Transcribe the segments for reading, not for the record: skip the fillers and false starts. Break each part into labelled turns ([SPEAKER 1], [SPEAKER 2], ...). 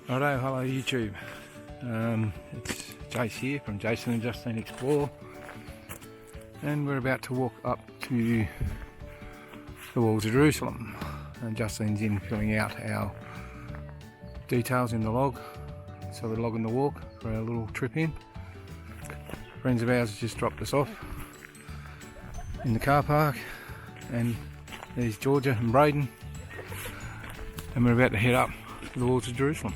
[SPEAKER 1] Righto, hello YouTube. It's Jace here from Jason and Justine Explore, and we're about to walk up to the walls of Jerusalem, and Justine's in filling out our details in the log, so we're logging the walk for our little trip in. Friends of ours just dropped us off in the car park, and there's Georgia and Braden, and we're about to head up to the walls of Jerusalem.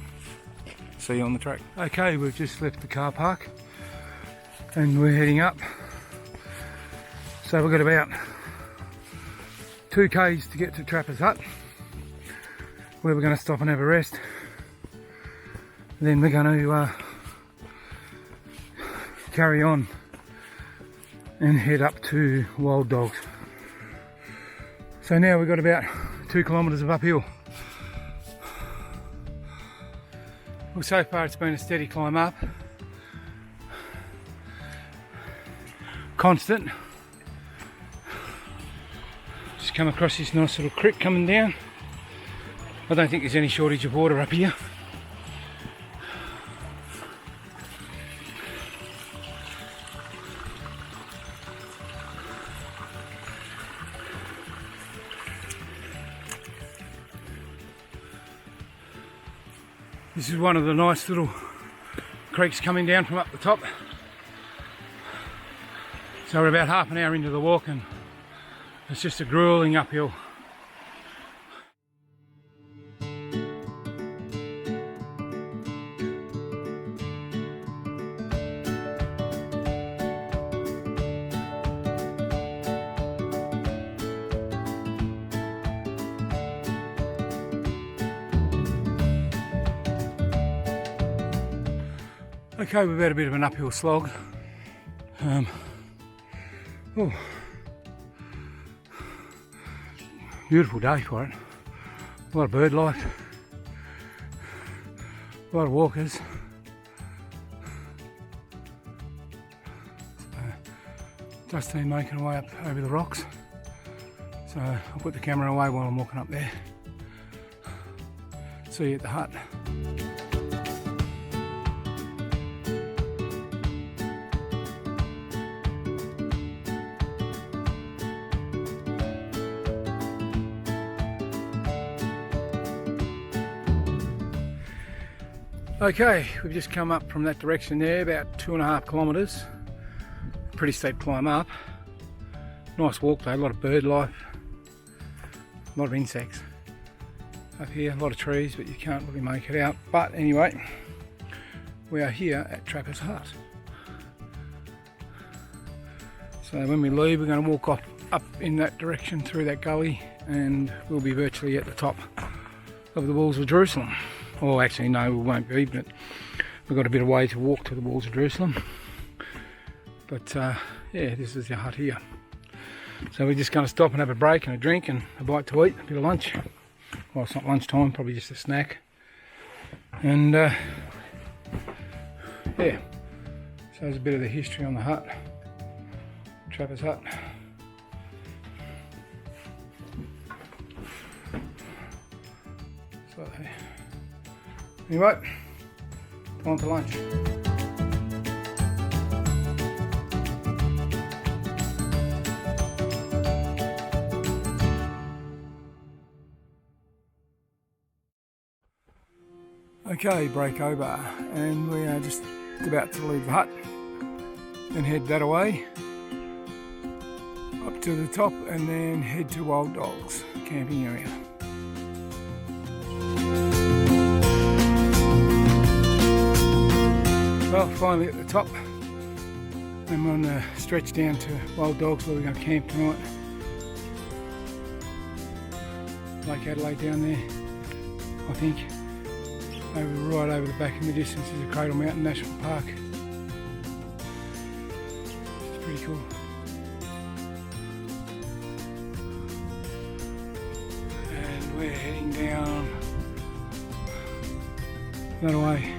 [SPEAKER 1] See you on the track. Okay, we've just left the car park and we're heading up. So we've got about 2 k's to get to Trappers Hut, where we're going to stop and have a rest. Then we're going to carry on and head up to Wild Dogs. So now we've got about 2 kilometres of uphill. Well, so far it's been a steady climb up. Constant. Just come across this nice little creek coming down. I don't think there's any shortage of water up here. This is one of the nice little creeks coming down from up the top. So we're about half an hour into the walk and it's just a grueling uphill. Okay, we've had a bit of an uphill slog. Beautiful day for it. A lot of bird life, a lot of walkers. Justine making her way up over the rocks. So I'll put the camera away while I'm walking up there. See you at the hut. Okay, we've just come up from that direction there, about 2.5 kilometres. Pretty steep climb up. Nice walk though, a lot of bird life, a lot of insects up here, a lot of trees, but you can't really make it out. But anyway, we are here at Trappers Hut. So when we leave, we're going to walk off up in that direction through that gully, and we'll be virtually at the top of the walls of Jerusalem. Well, actually, no, we won't be, but we've got a bit of way to walk to the walls of Jerusalem. But yeah, this is the hut here. So we're just going to stop and have a break and a drink and a bite to eat, a bit of lunch. Well, it's not lunchtime, probably just a snack. And yeah, so there's a bit of the history on the hut, Trappers Hut. So, anyway, time for lunch. Okay, break over, and we are just about to leave the hut and head that away up to the top, and then head to Wild Dogs camping area. Well, finally at the top, and we're on the stretch down to Wild Dogs where we're going to camp tonight. Lake Adelaide down there, I think. Right over the back in the distance is the Cradle Mountain National Park. It's pretty cool. And we're heading down that way.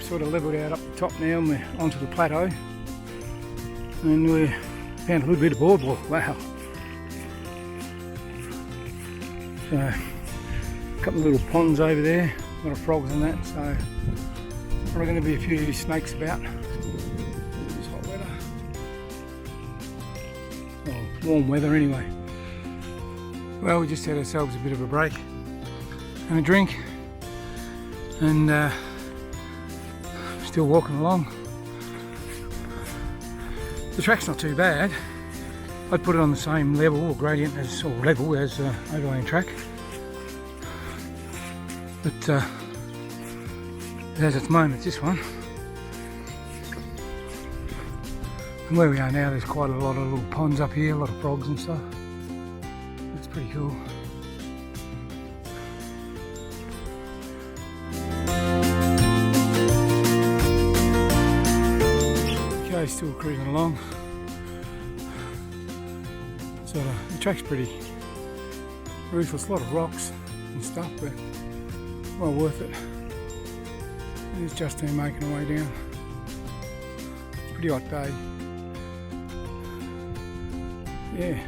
[SPEAKER 1] sort of levelled out up the top now and we're onto the plateau. And we found a little bit of boardwalk, wow. So, a couple of little ponds over there, a lot of frogs and that, so probably going to be a few snakes about. It's hot weather. Oh, warm weather anyway. Well, we just had ourselves a bit of a break and a drink, and still walking along. The track's not too bad. I'd put it on the same level or gradient as, or level as overland track, but it has its moments, this one. And where we are now, there's quite a lot of little ponds up here, a lot of frogs and stuff. That's pretty cool. Okay, still cruising along. So the track's pretty ruthless, a lot of rocks and stuff, but well worth it. There's Justine making her way down. Pretty hot day. Yeah,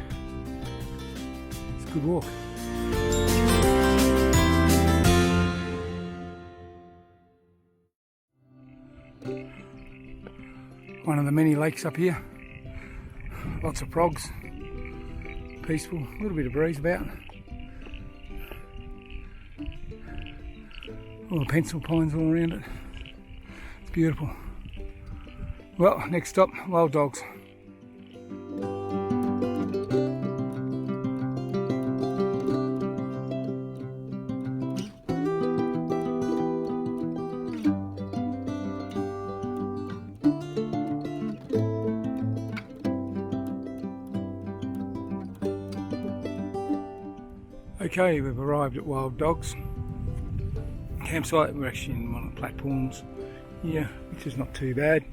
[SPEAKER 1] it's a good walk. One of the many lakes up here. Lots of frogs. Peaceful, a little bit of breeze about. All the pencil pines all around it. It's beautiful. Well, next stop, Wild Dogs. Okay, we've arrived at Wild Dogs campsite. We're actually in one of the platforms here, which is not too bad.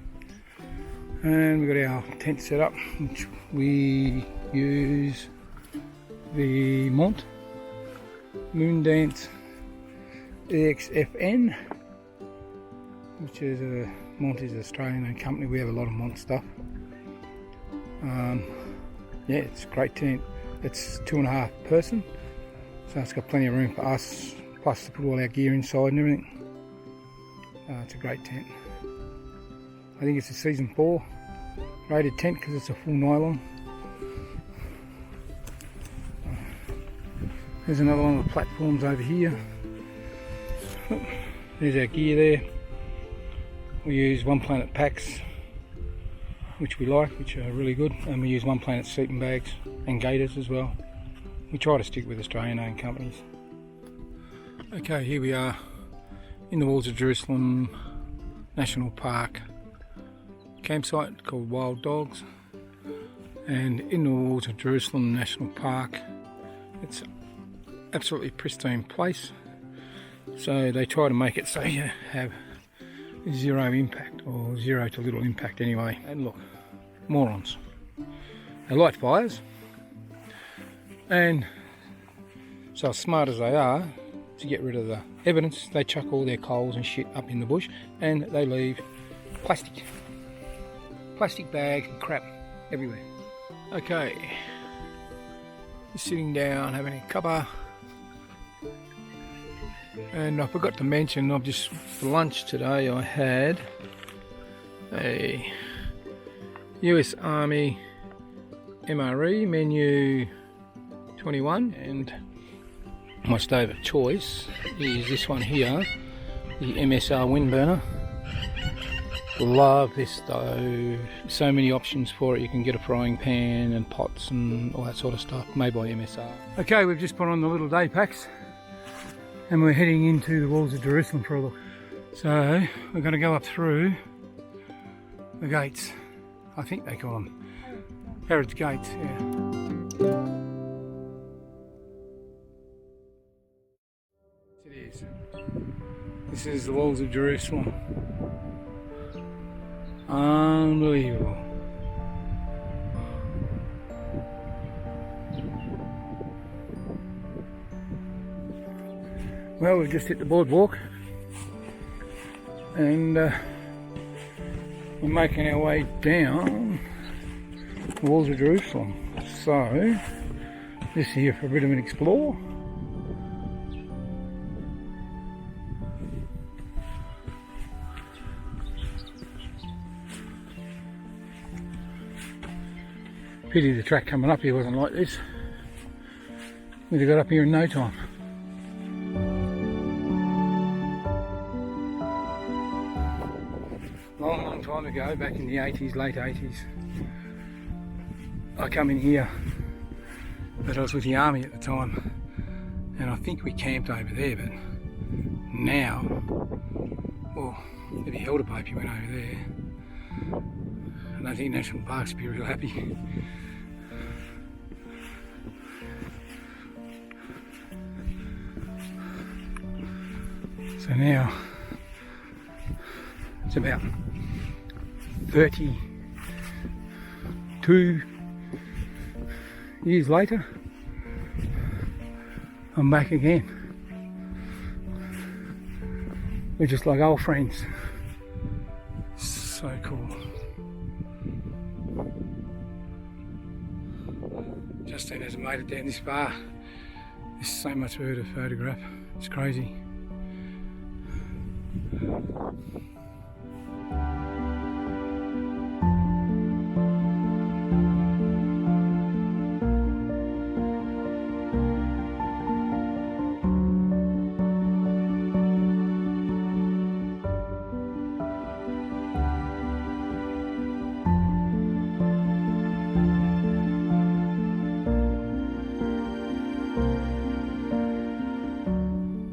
[SPEAKER 1] And we've got our tent set up, which we use the Mont Moondance EXFN, which is Mont is an Australian company. We have a lot of Mont stuff. Yeah, it's a great tent. It's 2.5 person. So it's got plenty of room for us, plus to put all our gear inside and everything. It's a great tent. I think it's a season 4 rated tent because it's a full nylon. There's another one of the platforms over here. There's our gear there. We use One Planet packs, which we like, which are really good, and we use One Planet sleeping bags and gaiters as well. We try to stick with Australian owned companies. Okay, here we are in the walls of Jerusalem National Park campsite called Wild Dogs, and in the walls of Jerusalem National Park, it's absolutely pristine place. So they try to make it so you have zero impact, or zero to little impact anyway. And look, morons. They light fires, and so smart as they are, to get rid of the evidence, they chuck all their coals and shit up in the bush, and they leave plastic bags and crap everywhere. Okay, just sitting down having a cuppa, and I forgot to mention, for lunch today I had a US Army MRE menu 21, and my stove of choice is this one here, the MSR Windburner. Love this stove. So many options for it. You can get a frying pan and pots and all that sort of stuff, made by MSR. Okay, we've just put on the little day packs and we're heading into the walls of Jerusalem for a look. So we're going to go up through the gates. I think they call them Herod's Gates, yeah. It is. This is the walls of Jerusalem. Unbelievable. Well, we've just hit the boardwalk. and we're making our way down the walls of Jerusalem. So this here for a bit of an explore. Pity the track coming up here wasn't like this. We'd have got up here in no time. Long time ago, back in the 80s, late 80s, I come in here, but I was with the army at the time, and I think we camped over there, but now, well, if you held a boat, you went over there. I don't think National Parks would be real happy. So now, it's about 32 years later, I'm back again. We're just like old friends. So cool. Justine hasn't made it down this far. There's so much for her to photograph. It's crazy.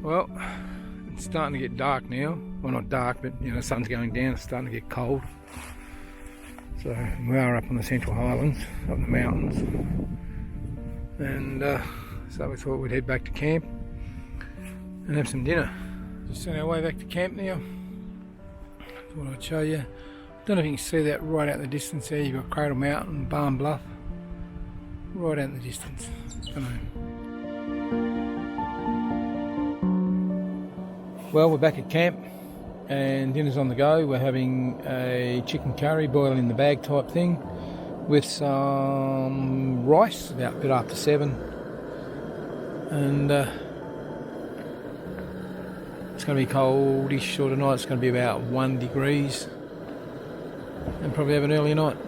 [SPEAKER 1] Well, it's starting to get dark now. Well, not dark, but you know, the sun's going down, it's starting to get cold. So we are up on the Central Highlands, up in the mountains. And so we thought we'd head back to camp and have some dinner. Just on our way back to camp now. Thought I'd show you. Don't know if you can see that right out in the distance there. You've got Cradle Mountain, Barn Bluff, right out in the distance. Don't know. Well, we're back at camp and dinner's on the go. We're having a chicken curry, boil in the bag type thing, with some rice, about a bit after 7. And it's going to be coldish sort of night. It's going to be about 1 degrees and probably have an early night.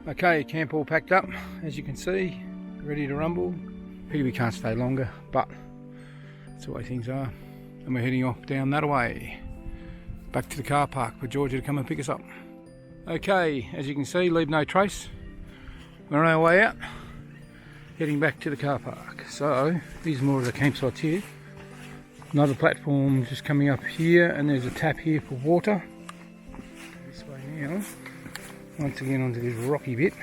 [SPEAKER 1] Okay, camp all packed up, as you can see, ready to rumble. Pity we can't stay longer, but that's the way things are. And we're heading off down that way, back to the car park for Georgia to come and pick us up. Okay, as you can see, leave no trace. We're on our way out, heading back to the car park. So, these are more of the campsites here. Another platform just coming up here, and there's a tap here for water. This way now. Once again onto this rocky bit.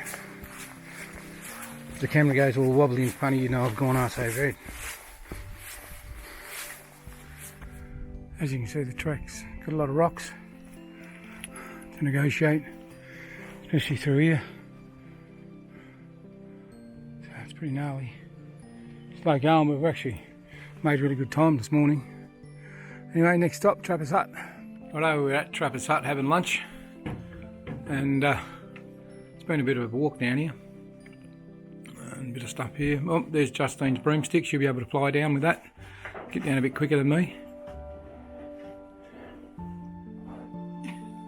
[SPEAKER 1] The camera goes all wobbly and funny, you know I've gone arse over it. As you can see, the track's got a lot of rocks to negotiate, especially through here. So it's pretty gnarly. Slow going, but we've actually made really good time this morning. Anyway, next stop, Trappers Hut. Righto, we're at Trappers Hut having lunch. And it's been a bit of a walk down here and a bit of stuff here. Oh, there's Justine's broomstick. She'll be able to fly down with that, get down a bit quicker than me.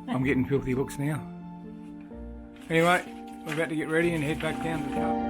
[SPEAKER 1] I'm getting filthy looks now. Anyway, we're about to get ready and head back down to the car.